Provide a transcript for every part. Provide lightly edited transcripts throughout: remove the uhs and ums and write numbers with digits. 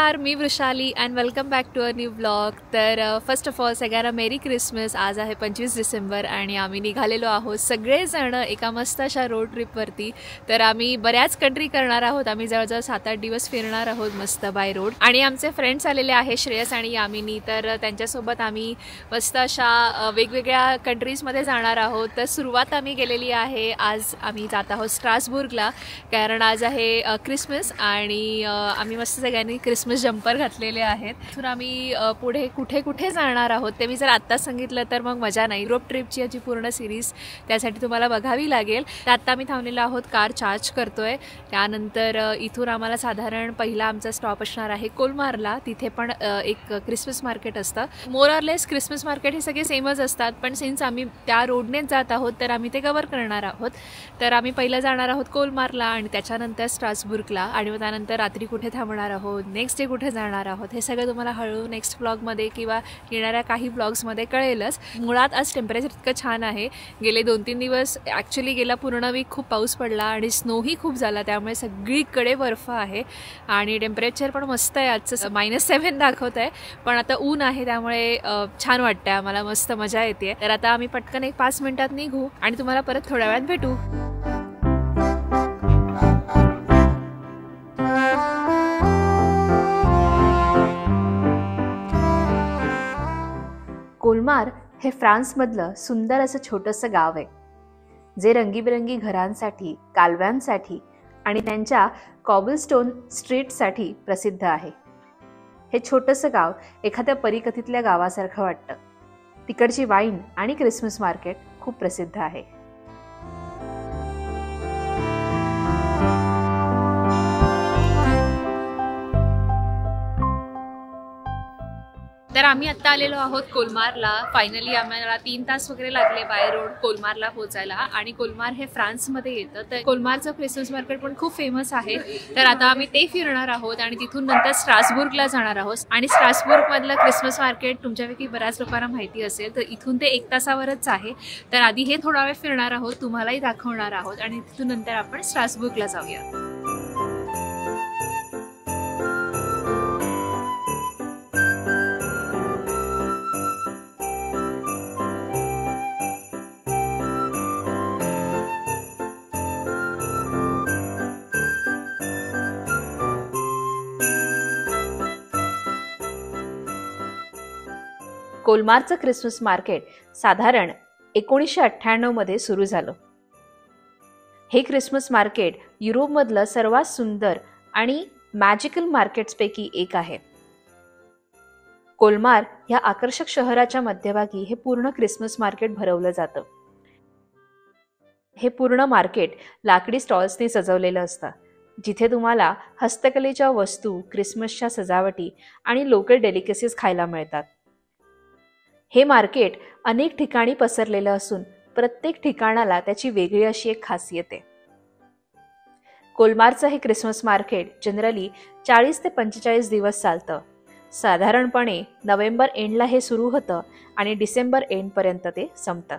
नमस्कार, मी Vrushali and welcome back to a new blog. तर फर्स्ट ऑफ ऑल सगळ्यांना मेरी क्रिसमस. आज आहे 25 डिसेंबर आणि आम्ही निघालेलो आहोत सगळेजण एका मस्त अशा रोड ट्रिपवरती. तर आम्ही बऱ्याच कंट्री करणार आहोत. आम्ही जवळजवळ 7-8 दिवस फिरणार आहोत मस्त बाय रोड. आणि आमचे फ्रेंड्स आलेले आहे, श्रेयस आणि यामिनी. तर त्यांच्यासोबत आम्ही मस्त अशा वेगवेगळ्या कंट्रीजमध्ये जाणार आहोत. तर सुरुवात आम्ही केलेली आहे. आज आम्ही जात आहोत स्ट्रासबुर्गला, कारण आज आहे क्रिसमस आणि आम्ही मस्त सगळ्यांनी क्रिसमस जम्पर घातलेले आहेत. तर आम्ही पुढे कुठे कुठे जाणार आहोत ते मी जर आत्ताच सांगितलं तर मग मजा नाही. युरोप ट्रिपची याची पूर्ण सिरीज त्यासाठी तुम्हाला बघावी लागेल. तर आत्ता आम्ही थांबलेलो आहोत, कार चार्ज करतोय. त्यानंतर इथून आम्हाला साधारण पहिला आमचा स्टॉप असणार आहे कोलमारला. तिथे पण एक क्रिसमस मार्केट असतं. More or less Christmas market हे सगळे सेमच असतात, पण सिन्स आम्ही त्या रोडनेच जात आहोत तर आम्ही ते कव्हर करणार आहोत. तर आम्ही पहिलं जाणार आहोत कोलमारला आणि त्याच्यानंतर स्ट्रासबुर्गला आणि मग त्यानंतर रात्री कुठे थांबणार आहोत, नेक्स्ट डे कुठे जाणार आहोत, हे सगळं तुम्हाला हळूहळू नेक्स्ट ब्लॉगमध्ये किंवा येणाऱ्या काही ब्लॉग्समध्ये कळेलच. मुळात आज टेम्परेचर इतकं छान आहे. गेले 2-3 दिवस ॲक्च्युली गेला पूर्ण वीक खूप पाऊस पडला आणि स्नोही खूप झाला, त्यामुळे सगळीकडे बर्फ आहे आणि टेम्परेचर पण मस्त आहे. आजचं -7 दाखवत आहे, पण आता ऊन आहे त्यामुळे छान वाटतं आहे आम्हाला, मस्त मजा येते. तर आता आम्ही पटकन एक 5 मिनिटात निघू आणि तुम्हाला परत थोड्या वेळात भेटू. कोलमार हे फ्रान्समधलं सुंदर असं छोटंसं गाव आहे, जे रंगीबेरंगी घरांसाठी, कालव्यांसाठी आणि त्यांच्या कॉबलस्टोन स्ट्रीटसाठी प्रसिद्ध आहे. हे छोटंसं गाव एखाद्या परीकथेतल्या गावासारखं वाटतं. तिकडची वाईन आणि क्रिसमस मार्केट खूप प्रसिद्ध आहे. तर आम्ही आत्ता आलेलो आहोत कोलमारला. फायनली आम्हाला 3 तास वगैरे लागले बाय रोड कोलमारला पोहोचायला. आणि कोलमार हे फ्रान्समध्ये येतं, तर कोलमारचं क्रिसमस मार्केट पण खूप फेमस आहे. तर आता आम्ही ते फिरणार आहोत आणि तिथून नंतर स्ट्रासबुर्गला जाणार आहोत. आणि स्ट्रासबुर्गमधलं क्रिसमस मार्केट तुमच्यापैकी बऱ्याच लोकांना माहिती असेल, तर इथून ते 1 तासावरच आहे. तर आधी हे थोडा वेळ फिरणार आहोत, तुम्हालाही दाखवणार आहोत आणि तिथून नंतर आपण स्ट्रासबुर्गला जाऊया. कोलमारचं क्रिसमस मार्केट साधारण 1998 मध्ये सुरू झालं. हे क्रिसमस मार्केट युरोपमधलं सर्वात सुंदर आणि मॅजिकल मार्केट्सपैकी एक आहे. कोलमार ह्या आकर्षक शहराच्या मध्यभागी हे पूर्ण क्रिसमस मार्केट भरवलं जातं. हे पूर्ण मार्केट लाकडी स्टॉल्सने सजवलेलं असतं, जिथे तुम्हाला हस्तकलेच्या वस्तू, क्रिसमसच्या सजावटी आणि लोकल डेलिकेसीज खायला मिळतात. हे मार्केट अनेक ठिकाणी पसरलेलं असून प्रत्येक ठिकाणाला त्याची वेगळी अशी एक खासियत आहे. कोलमारचं हे क्रिसमस मार्केट जनरली 40 ते 45 दिवस चालतं. साधारणपणे नोव्हेंबर एंडला हे सुरू होतं आणि डिसेंबर एंडपर्यंत ते संपतं.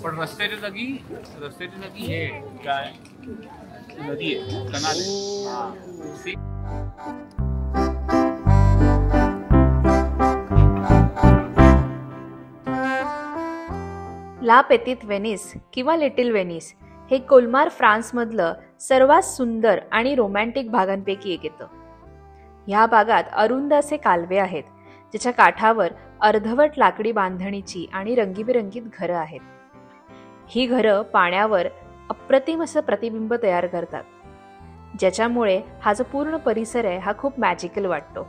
पण रस्त्याच्या जागी हे काय नदी आहे, कनाल आहे. ला पेतीत वेनिस किंवा लिटिल वेनिस हे कोलमार फ्रान्समधलं सर्वात सुंदर आणि रोमॅन्टिक भागांपैकी एक येतं. ह्या भागात अरुंद असे कालवे आहेत, ज्याच्या काठावर अर्धवट लाकडी बांधणीची आणि रंगीबेरंगीत घरं आहेत. ही घरं पाण्यावर अप्रतिम असं प्रतिबिंब तयार करतात, ज्याच्यामुळे हा जो पूर्ण परिसर आहे हा खूप मॅजिकल वाटतो.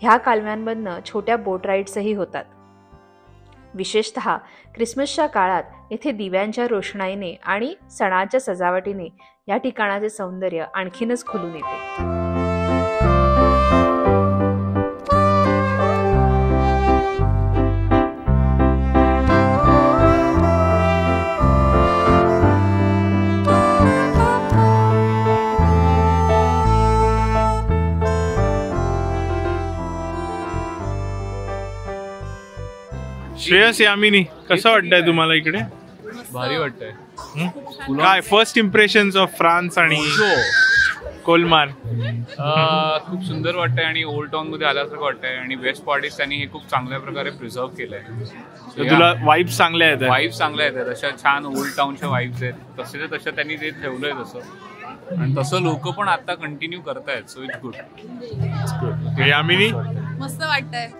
ह्या कालव्यांमधनं छोट्या बोट राईड्सही होतात. विशेषतः क्रिसमसच्या काळात येथे दिव्यांच्या रोषणाईने आणि सणाच्या सजावटीने या ठिकाणाचे सौंदर्य आणखीनच खुलून येते. श्रेयस यामिनी, कसं वाटतंय तुम्हाला इकडे? भारी वाटतंय. काय फर्स्ट इम्प्रेशन्स ऑफ फ्रान्स आणि कोलमार? खूप सुंदर वाटतंय आणि ओल्ड टाउन मध्ये आल्यासारखं वाटतंय आणि वेस्ट पॉर्टिस त्यांनी हे खूप चांगल्या प्रकारे प्रिझर्व केलंय. तुला वाईब्स चांगल्या आहेत? वाईब्स चांगल्या आहेत, अशा छान ओल्ड टाउनच्या वाईब्स आहेत. तसे तशा त्यांनी ते ठेवलंय तसं, आणि तसं लोक पण आता कंटिन्यू करतायत. So it's good. यामिनी, मस्त वाटतंय.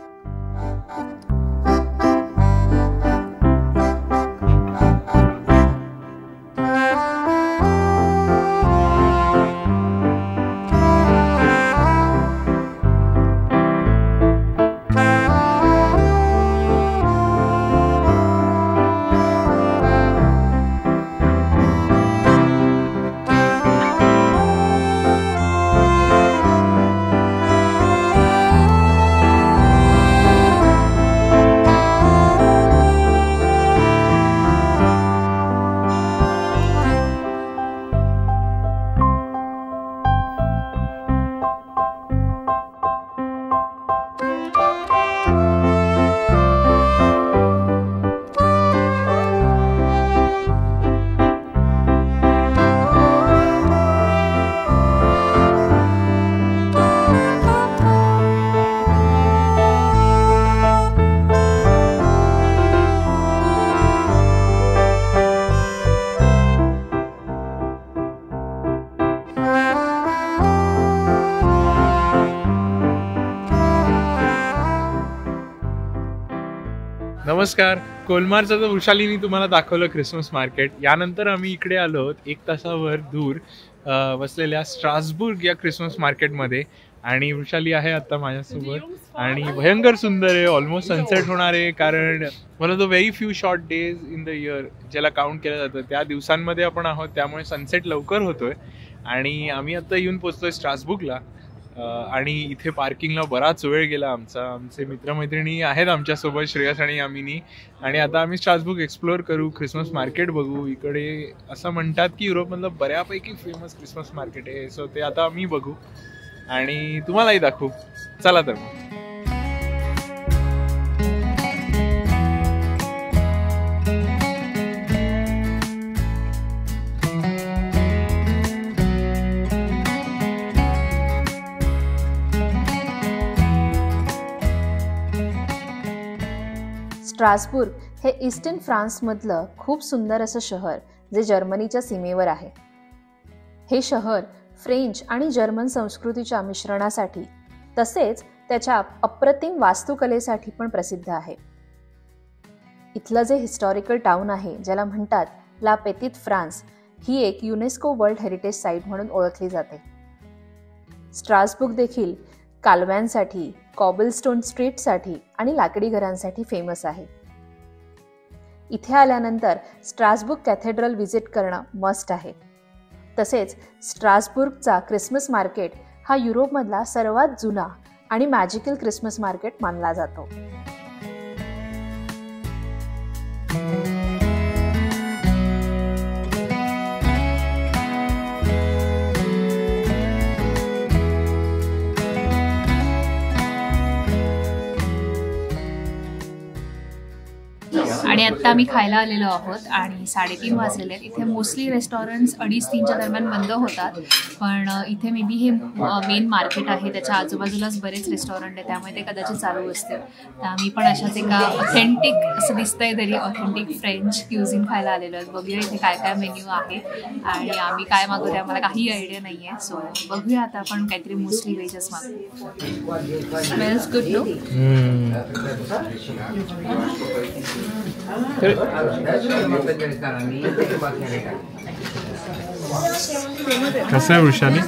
नमस्कार. कोलमारचं तर वृषालीनी तुम्हाला दाखवलं क्रिसमस मार्केट. यानंतर आम्ही इकडे आलो 1 तासावर दूर बसलेल्या स्ट्रासबुर्ग या क्रिसमस मार्केटमध्ये, आणि वृषाली आहे आता माझ्यासोबत. आणि भयंकर सुंदर आहे, ऑलमोस्ट सनसेट होणार आहे, कारण one of the very few short days in the year ज्याला काउंट केलं जातं त्या दिवसांमध्ये आपण आहोत, त्यामुळे सनसेट लवकर होतोय. आणि आम्ही आता येऊन पोचतोय स्ट्रासबुर्गला, आणि इथे पार्किंगला बराच वेळ गेला आमचा. आमचे मित्रमैत्रिणी आहेत आमच्यासोबत, श्रेयस आणि यामिनी, आणि आता आम्ही स्ट्रासबुर्ग एक्सप्लोअर करू, क्रिसमस मार्केट बघू. इकडे असं म्हणतात की युरोपमधलं बऱ्यापैकी फेमस क्रिसमस मार्केट आहे, सो ते आता आम्ही बघू आणि तुम्हालाही दाखवू. चला तर मग. स्ट्रासबुर्ग हे ईस्टर्न फ्रान्समधलं खूप सुंदर असं शहर जे जर्मनीच्या सीमेवर आहे. हे शहर फ्रेंच आणि जर्मन संस्कृतीच्या मिश्रणासाठी तसेच त्याच्या अप्रतिम वास्तुकलेसाठी पण प्रसिद्ध आहे. इथलं जे हिस्टॉरिकल टाउन आहे, ज्याला म्हणतात ला पेतित फ्रान्स, ही एक युनेस्को वर्ल्ड हेरिटेज साईट म्हणून ओळखली जाते. स्ट्रासबुर्ग देखील कालव्यांसाठी, कॉबलस्टोन स्ट्रीटसाठी आणि लाकडी घरांसाठी फेमस आहे. इथे आल्यानंतर स्ट्रासबुर्ग कॅथेड्रल व्हिजिट करणं मस्ट आहे. तसेच स्ट्रासबुर्गचा क्रिसमस मार्केट हा युरोपमधला सर्वात जुना आणि मॅजिकल क्रिसमस मार्केट मानला जातो. आणि आत्ता आम्ही खायला आलेलो आहोत आणि 3:30 वाजलेले आहेत. इथे मोस्टली रेस्टॉरंट्स 2:30-3च्या दरम्यान बंद होतात, पण इथे मे बी हे मेन मार्केट आहे, त्याच्या आजूबाजूलाच बरेच रेस्टॉरंट आहे, त्यामुळे ते कदाचित चालू असतील. तर आम्ही पण अशाच एका ऑथेंटिक, असं दिसतंय तरी ऑथेंटिक फ्रेंच क्युझिन खायला आलेलो आहेत. बघूया इथे काय काय मेन्यू आहे आणि आम्ही काय मागू ते आम्हाला काही आयडिया नाही आहे. सो बघूया आता आपण काहीतरी मोस्टली व्हेजच मागू. Smells good no. कसं आहे वृषाली?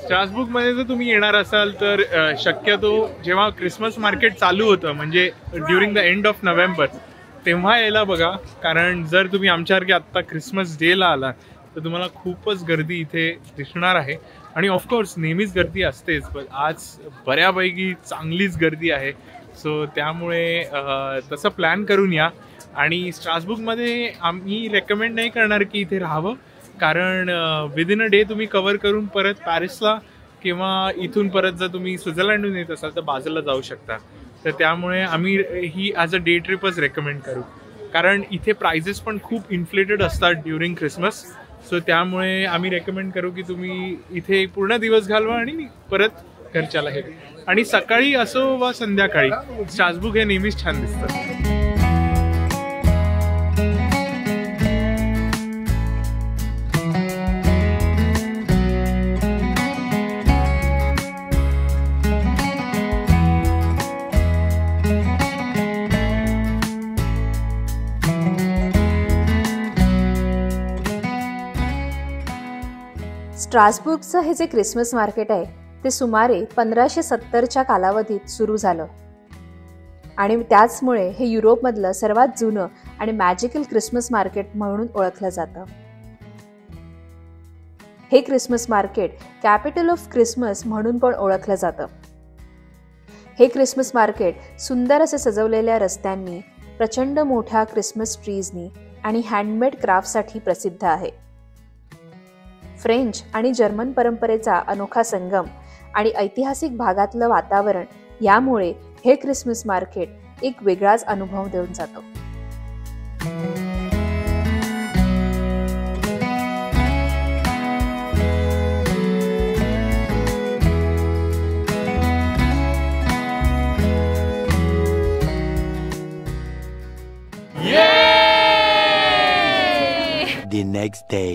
स्ट्रासबुर्ग मध्ये जर तुम्ही येणार असाल तर शक्यतो जेव्हा क्रिसमस मार्केट चालू होतं म्हणजे during the end of November तेव्हा यायला बघा, कारण जर तुम्ही आमच्यासारखे आत्ता क्रिसमस डेला आला तर तुम्हाला खूपच गर्दी इथे दिसणार आहे. आणि ऑफकोर्स नेहमीच गर्दी असतेच, पण आज बऱ्यापैकी चांगलीच गर्दी आहे. सो त्यामुळे तसं प्लॅन करून या. आणि स्ट्रासबुर्गमध्ये आम्ही रेकमेंड नाही करणार की इथे राहावं, कारण विदिन अ डे तुम्ही कव्हर करून परत पॅरिसला किंवा इथून परत जर तुम्ही स्वित्झर्लंडहून येत असाल तर बाजूला जाऊ शकता. तर त्यामुळे आम्ही ही ॲज अ डे ट्रिपच रेकमेंड करू, कारण इथे प्राइजेस पण खूप इन्फ्लेटेड असतात ड्युरिंग क्रिसमस. सो त्यामुळे आम्ही रेकमेंड करू की तुम्ही इथे पूर्ण दिवस घालवा आणि परत घरच्याला हे. आणि सकाळी असो वा संध्याकाळी स्ट्रासबुर्ग हे नेहमीच छान दिसतं. स्ट्रासबुर्गचं हे जे क्रिसमस मार्केट आहे ते सुमारे 1570च्या कालावधीत सुरू झालं आणि त्याचमुळे हे युरोपमधलं सर्वात जुनं आणि मॅजिकल क्रिसमस मार्केट म्हणून ओळखलं जातं. हे Christmas market capital of Christmas म्हणून पण ओळखलं जातं. हे क्रिसमस मार्केट सुंदर असे सजवलेल्या रस्त्यांनी, प्रचंड मोठ्या क्रिसमस ट्रीजनी आणि हँडमेड क्राफ्टसाठी प्रसिद्ध आहे. फ्रेंच आणि जर्मन परंपरेचा अनोखा संगम आणि ऐतिहासिक भागातलं वातावरण यामुळे हे क्रिसमस मार्केट एक वेगळाच अनुभव देऊन जातो.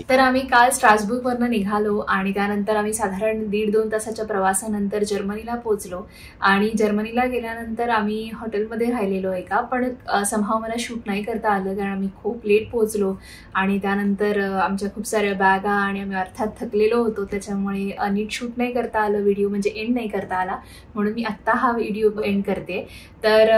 तर आम्ही काल स्ट्रासबुर्गवरनं निघालो आणि त्यानंतर आम्ही साधारण 1.5-2 तासाच्या प्रवासानंतर जर्मनीला पोहोचलो. आणि जर्मनीला गेल्यानंतर आम्ही हॉटेलमध्ये राहिलेलो एका, पण समहाव मला शूट नाही करता आलं कारण आम्ही खूप लेट पोहोचलो आणि त्यानंतर आमच्या खूप साऱ्या बॅगा आणि आम्ही अर्थात थकलेलो होतो, त्याच्यामुळे नीट शूट नाही करता आलं व्हिडिओ, म्हणजे एंड नाही करता आला. म्हणून मी आत्ता हा व्हिडिओ एंड करते. तर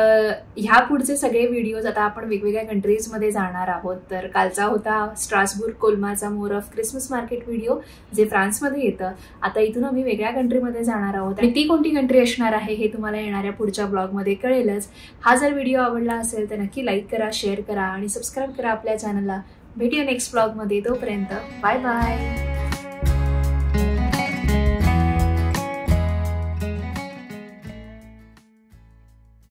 ह्या पुढचे सगळे व्हिडिओज आता आपण वेगवेगळ्या कंट्रीजमध्ये जाणार आहोत. तर कालचा होता स्ट्रासबुर्ग कोल्मारचा more of Christmas market video जे फ्रान्समध्ये येतं. आता इथून आम्ही वेगळ्या कंट्रीमध्ये जाणार आहोत आणि ती कोणती कंट्री असणार आहे हे तुम्हाला येणाऱ्या पुढच्या ब्लॉगमध्ये कळेलच. हा जर व्हिडिओ आवडला असेल तर नक्की लाईक करा, शेअर करा आणि सबस्क्राईब करा आपल्या चॅनलला. भेटूया नेक्स्ट ब्लॉगमध्ये. तोपर्यंत बाय बाय.